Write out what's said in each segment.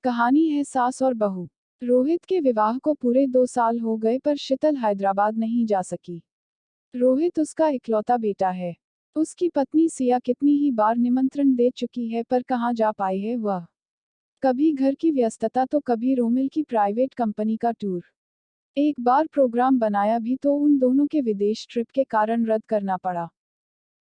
कहानी है सास और बहू। रोहित के विवाह को पूरे 2 साल हो गए पर शीतल हैदराबाद नहीं जा सकी। रोहित उसका इकलौता बेटा है। उसकी पत्नी सिया कितनी ही बार निमंत्रण दे चुकी है पर कहाँ जा पाई है वह। कभी घर की व्यस्तता तो कभी रोमिल की प्राइवेट कंपनी का टूर। एक बार प्रोग्राम बनाया भी तो उन दोनों के विदेश ट्रिप के कारण रद्द करना पड़ा।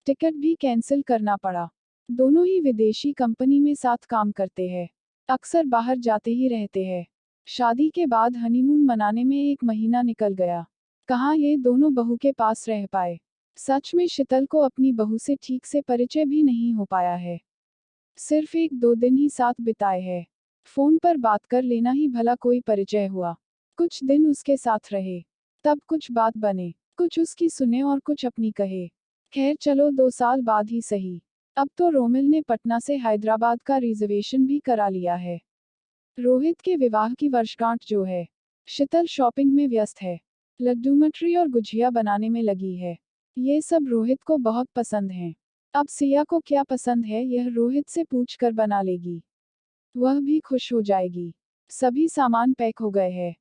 टिकट भी कैंसिल करना पड़ा। दोनों ही विदेशी कंपनी में साथ काम करते हैं। अक्सर बाहर जाते ही रहते हैं। शादी के बाद हनीमून मनाने में 1 महीना निकल गया। कहाँ ये दोनों बहू के पास रह पाए। सच में शीतल को अपनी बहू से ठीक से परिचय भी नहीं हो पाया है। सिर्फ 1-2 दिन ही साथ बिताए हैं। फोन पर बात कर लेना ही भला कोई परिचय हुआ। कुछ दिन उसके साथ रहे, तब कुछ बात बने, कुछ उसकी सुने और कुछ अपनी कहे। खैर चलो 2 साल बाद ही सही। अब तो रोमिल ने पटना से हैदराबाद का रिजर्वेशन भी करा लिया है। रोहित के विवाह की वर्षगांठ जो है, शीतल शॉपिंग में व्यस्त है। लड्डू मठरी और गुझिया बनाने में लगी है। ये सब रोहित को बहुत पसंद हैं। अब सिया को क्या पसंद है यह रोहित से पूछकर बना लेगी। वह भी खुश हो जाएगी। सभी सामान पैक हो गए हैं।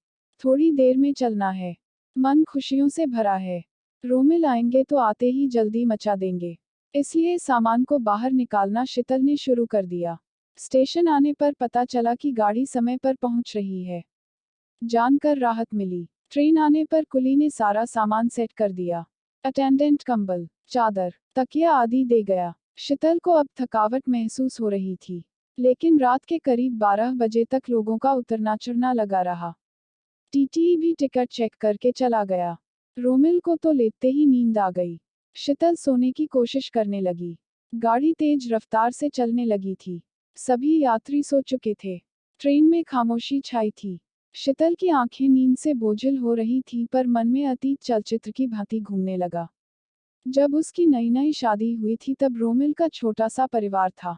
थोड़ी देर में चलना है। मन खुशियों से भरा है। रोमिल आएंगे तो आते ही जल्दी मचा देंगे। इसलिए सामान को बाहर निकालना शीतल ने शुरू कर दिया। स्टेशन आने पर पता चला कि गाड़ी समय पर पहुंच रही है। जानकर राहत मिली। ट्रेन आने पर कुली ने सारा सामान सेट कर दिया। अटेंडेंट कंबल, चादर, तकिया आदि दे गया। शीतल को अब थकावट महसूस हो रही थी। लेकिन रात के करीब 12 बजे तक लोगों का उतरना चढ़ना लगा रहा। टीटी भी टिकट चेक करके चला गया। रोमिल को तो लेते ही नींद आ गई। शीतल सोने की कोशिश करने लगी। गाड़ी तेज रफ्तार से चलने लगी थी। सभी यात्री सो चुके थे। ट्रेन में खामोशी छाई थी। शीतल की आंखें नींद से बोझिल हो रही थीं पर मन में अतीत चलचित्र की भांति घूमने लगा। जब उसकी नई नई शादी हुई थी तब रोमिल का छोटा सा परिवार था।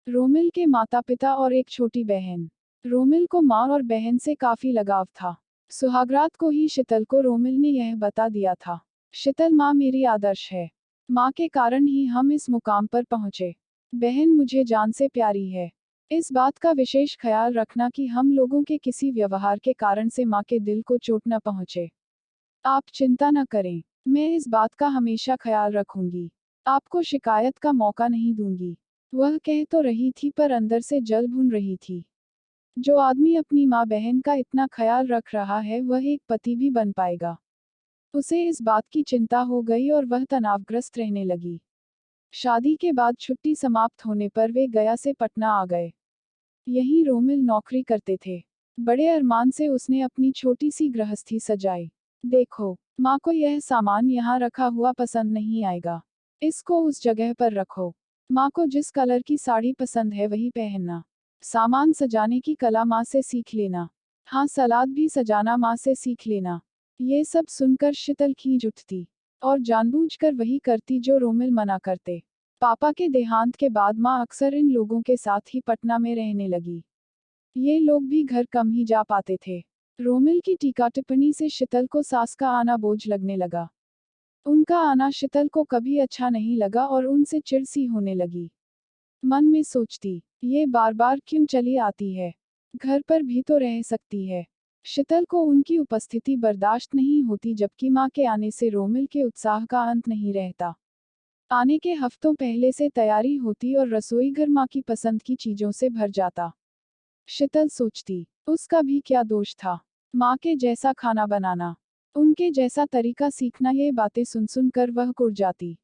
रोमिल के माता पिता और एक छोटी बहन। रोमिल को माँ और बहन से काफी लगाव था। सुहागरात को ही शीतल को रोमिल ने यह बता दिया था। शीतल माँ मेरी आदर्श है। माँ के कारण ही हम इस मुकाम पर पहुँचे। बहन मुझे जान से प्यारी है। इस बात का विशेष ख्याल रखना कि हम लोगों के किसी व्यवहार के कारण से माँ के दिल को चोट न पहुँचे। आप चिंता न करें, मैं इस बात का हमेशा ख्याल रखूंगी। आपको शिकायत का मौका नहीं दूंगी। वह कह तो रही थी पर अंदर से जल भून रही थी। जो आदमी अपनी माँ बहन का इतना ख्याल रख रहा है वह एक पति भी बन पाएगा। उसे इस बात की चिंता हो गई और वह तनावग्रस्त रहने लगी। शादी के बाद छुट्टी समाप्त होने पर वे गया से पटना आ गए। यहीं रोमिल नौकरी करते थे। बड़े अरमान से उसने अपनी छोटी सी गृहस्थी सजाई। देखो, माँ को यह सामान यहाँ रखा हुआ पसंद नहीं आएगा। इसको उस जगह पर रखो। माँ को जिस कलर की साड़ी पसंद है वही पहनना। सामान सजाने की कला माँ से सीख लेना। हाँ, सलाद भी सजाना माँ से सीख लेना। ये सब सुनकर शीतल खींच उठती और जानबूझकर वही करती जो रोमिल मना करते। पापा के देहांत के बाद माँ अक्सर इन लोगों के साथ ही पटना में रहने लगी। ये लोग भी घर कम ही जा पाते थे। रोमिल की टीका टिप्पणी से शीतल को सास का आना बोझ लगने लगा। उनका आना शीतल को कभी अच्छा नहीं लगा और उनसे चिढ़ सी होने लगी। मन में सोचती, ये बार बार क्यों चली आती है। घर पर भी तो रह सकती है। शीतल को उनकी उपस्थिति बर्दाश्त नहीं होती जबकि माँ के आने से रोमिल के उत्साह का अंत नहीं रहता। आने के हफ्तों पहले से तैयारी होती और रसोई घर माँ की पसंद की चीजों से भर जाता। शीतल सोचती, उसका भी क्या दोष था। माँ के जैसा खाना बनाना, उनके जैसा तरीका सीखना, ये बातें सुन सुन कर वह कुढ़ जाती।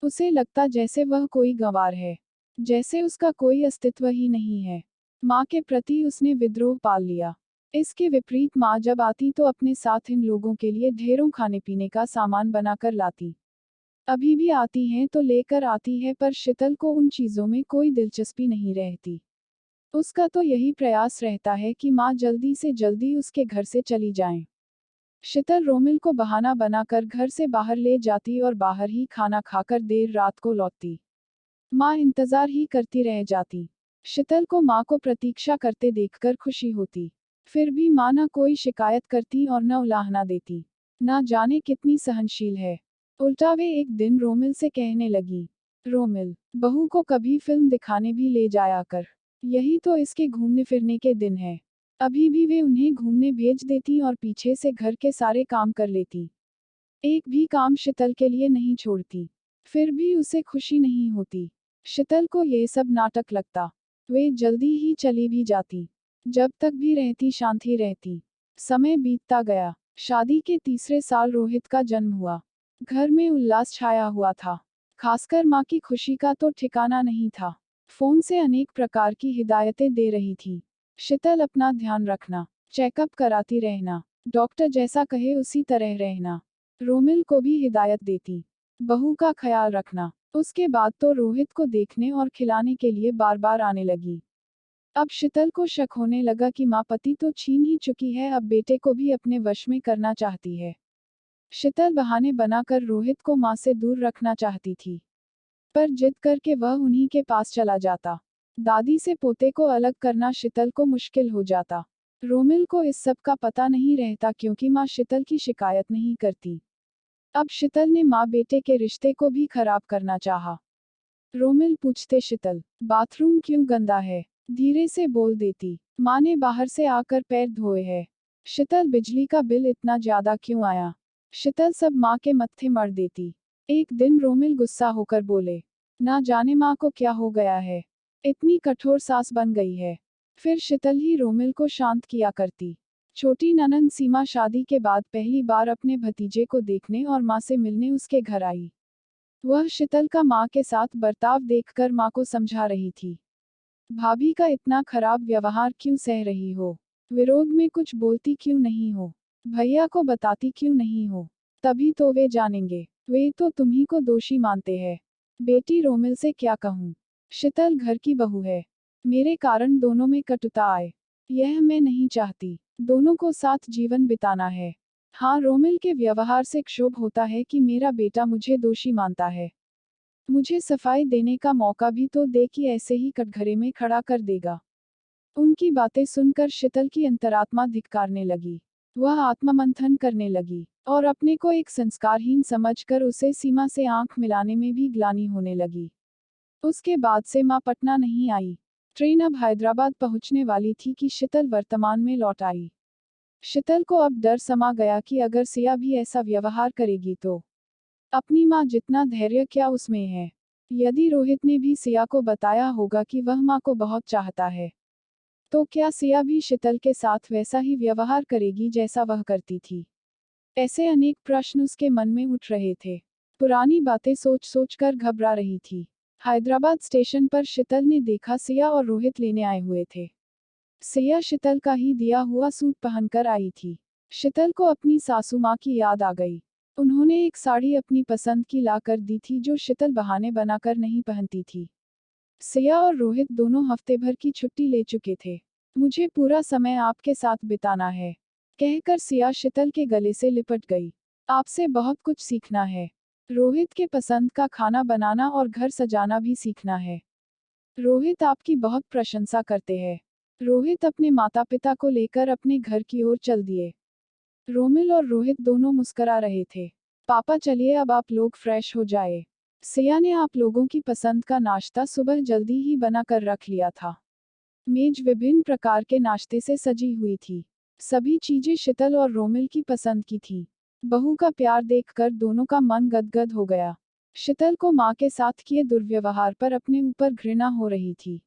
उसे लगता जैसे वह कोई गंवार है, जैसे उसका कोई अस्तित्व ही नहीं है। माँ के प्रति उसने विद्रोह पाल लिया। इसके विपरीत माँ जब आती तो अपने साथ इन लोगों के लिए ढेरों खाने पीने का सामान बनाकर लाती। अभी भी आती हैं तो लेकर आती है पर शीतल को उन चीजों में कोई दिलचस्पी नहीं रहती। उसका तो यही प्रयास रहता है कि माँ जल्दी से जल्दी उसके घर से चली जाएं। शीतल रोमिल को बहाना बनाकर घर से बाहर ले जाती और बाहर ही खाना खाकर देर रात को लौटती। माँ इंतजार ही करती रह जाती। शीतल को माँ को प्रतीक्षा करते देखकर खुशी होती। फिर भी माँ न कोई शिकायत करती और न उलाहना देती। ना जाने कितनी सहनशील है। उल्टा वे एक दिन रोमिल से कहने लगी, रोमिल, बहू को कभी फिल्म दिखाने भी ले जाया कर। यही तो इसके घूमने फिरने के दिन है। अभी भी वे उन्हें घूमने भेज देती और पीछे से घर के सारे काम कर लेती। एक भी काम शीतल के लिए नहीं छोड़ती। फिर भी उसे खुशी नहीं होती। शीतल को ये सब नाटक लगता। वे जल्दी ही चली भी जाती। जब तक भी रहती शांति रहती। समय बीतता गया। शादी के तीसरे साल रोहित का जन्म हुआ। घर में उल्लास छाया हुआ था। खासकर माँ की खुशी का तो ठिकाना नहीं था। फोन से अनेक प्रकार की हिदायतें दे रही थी। शीतल अपना ध्यान रखना, चेकअप कराती रहना, डॉक्टर जैसा कहे उसी तरह रहना। रोमिल को भी हिदायत देती, बहू का ख्याल रखना। उसके बाद तो रोहित को देखने और खिलाने के लिए बार बार आने लगी। अब शीतल को शक होने लगा कि माँ पति तो छीन ही चुकी है, अब बेटे को भी अपने वश में करना चाहती है। शीतल बहाने बनाकर रोहित को माँ से दूर रखना चाहती थी, पर जिद करके वह उन्हीं के पास चला जाता। दादी से पोते को अलग करना शीतल को मुश्किल हो जाता। रोमिल को इस सब का पता नहीं रहता क्योंकि माँ शीतल की शिकायत नहीं करती। अब शीतल ने माँ बेटे के रिश्ते को भी खराब करना चाहा। रोमिल पूछते, शीतल बाथरूम क्यों गंदा है? धीरे से बोल देती, माँ ने बाहर से आकर पैर धोए हैं। शीतल बिजली का बिल इतना ज्यादा क्यों आया? शीतल सब माँ के मत्थे मर देती। एक दिन रोमिल गुस्सा होकर बोले, ना जाने माँ को क्या हो गया है, इतनी कठोर सास बन गई है। फिर शीतल ही रोमिल को शांत किया करती। छोटी ननंद सीमा शादी के बाद पहली बार अपने भतीजे को देखने और माँ से मिलने उसके घर आई। वह शीतल का माँ के साथ बर्ताव देखकर माँ को समझा रही थी। भाभी का इतना खराब व्यवहार क्यों सह रही हो? विरोध में कुछ बोलती क्यों नहीं हो? भैया को बताती क्यों नहीं हो? तभी तो वे जानेंगे। वे तो तुम्ही को दोषी मानते हैं। बेटी रोमिल से क्या कहूँ? शीतल घर की बहू है। मेरे कारण दोनों में कटुता आए, यह मैं नहीं चाहती। दोनों को साथ जीवन बिताना है। हाँ, रोमिल के व्यवहार से क्षोभ होता है कि मेरा बेटा मुझे दोषी मानता है। मुझे सफाई देने का मौका भी तो दे कि ऐसे ही कटघरे में खड़ा कर देगा। उनकी बातें सुनकर शीतल की अंतरात्मा धिक्कारने लगी। वह आत्ममंथन करने लगी और अपने को एक संस्कारहीन समझकर उसे सीमा से आंख मिलाने में भी ग्लानि होने लगी। उसके बाद से माँ पटना नहीं आई। ट्रेन अब हैदराबाद पहुंचने वाली थी कि शीतल वर्तमान में लौट आई। शीतल को अब डर समा गया कि अगर सिया भी ऐसा व्यवहार करेगी तो अपनी माँ जितना धैर्य क्या उसमें है। यदि रोहित ने भी सिया को बताया होगा कि वह माँ को बहुत चाहता है, तो क्या सिया भी शीतल के साथ वैसा ही व्यवहार करेगी जैसा वह करती थी? ऐसे अनेक प्रश्न उसके मन में उठ रहे थे। पुरानी बातें सोच सोच कर घबरा रही थी। हैदराबाद स्टेशन पर शीतल ने देखा सिया और रोहित लेने आए हुए थे। सिया शीतल का ही दिया हुआ सूट पहनकर आई थी। शीतल को अपनी सासू माँ की याद आ गई। उन्होंने एक साड़ी अपनी पसंद की ला कर दी थी जो शीतल बहाने बनाकर नहीं पहनती थी। सिया और रोहित दोनों हफ्ते भर की छुट्टी ले चुके थे। मुझे पूरा समय आपके साथ बिताना है, कहकर सिया शीतल के गले से लिपट गई। आपसे बहुत कुछ सीखना है। रोहित के पसंद का खाना बनाना और घर सजाना भी सीखना है। रोहित आपकी बहुत प्रशंसा करते हैं। रोहित अपने माता पिता को लेकर अपने घर की ओर चल दिए। रोमिल और रोहित दोनों मुस्करा रहे थे। पापा चलिए अब आप लोग फ्रेश हो जाए। सिया ने आप लोगों की पसंद का नाश्ता सुबह जल्दी ही बना कर रख लिया था। मेज विभिन्न प्रकार के नाश्ते से सजी हुई थी। सभी चीजें शीतल और रोमिल की पसंद की थी। बहू का प्यार देखकर दोनों का मन गदगद हो गया। शीतल को माँ के साथ किए दुर्व्यवहार पर अपने ऊपर घृणा हो रही थी।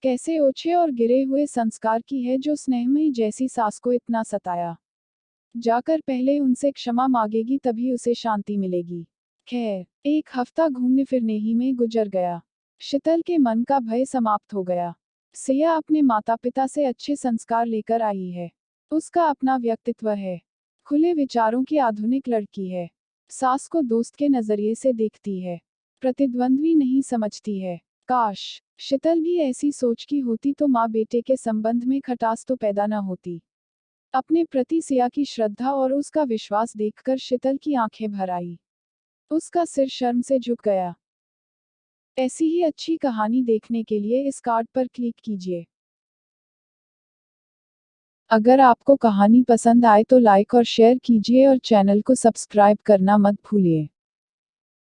कैसे ओछे और गिरे हुए संस्कार की है जो स्नेहमयी जैसी सास को इतना सताया। जाकर पहले उनसे क्षमा मांगेगी तभी उसे शांति मिलेगी। खैर, एक हफ्ता घूमने फिरने ही में गुजर गया। शीतल के मन का भय समाप्त हो गया। सिया अपने माता पिता से अच्छे संस्कार लेकर आई है। उसका अपना व्यक्तित्व है। खुले विचारों की आधुनिक लड़की है। सास को दोस्त के नजरिए से देखती है, प्रतिद्वंद्वी नहीं समझती है। काश शीतल भी ऐसी सोच की होती तो माँ बेटे के संबंध में खटास तो पैदा न होती। अपने प्रति सिया की श्रद्धा और उसका विश्वास देखकर शीतल की आंखें भर आई। उसका सिर शर्म से झुक गया। ऐसी ही अच्छी कहानी देखने के लिए इस कार्ड पर क्लिक कीजिए। अगर आपको कहानी पसंद आए तो लाइक और शेयर कीजिए और चैनल को सब्सक्राइब करना मत भूलिए।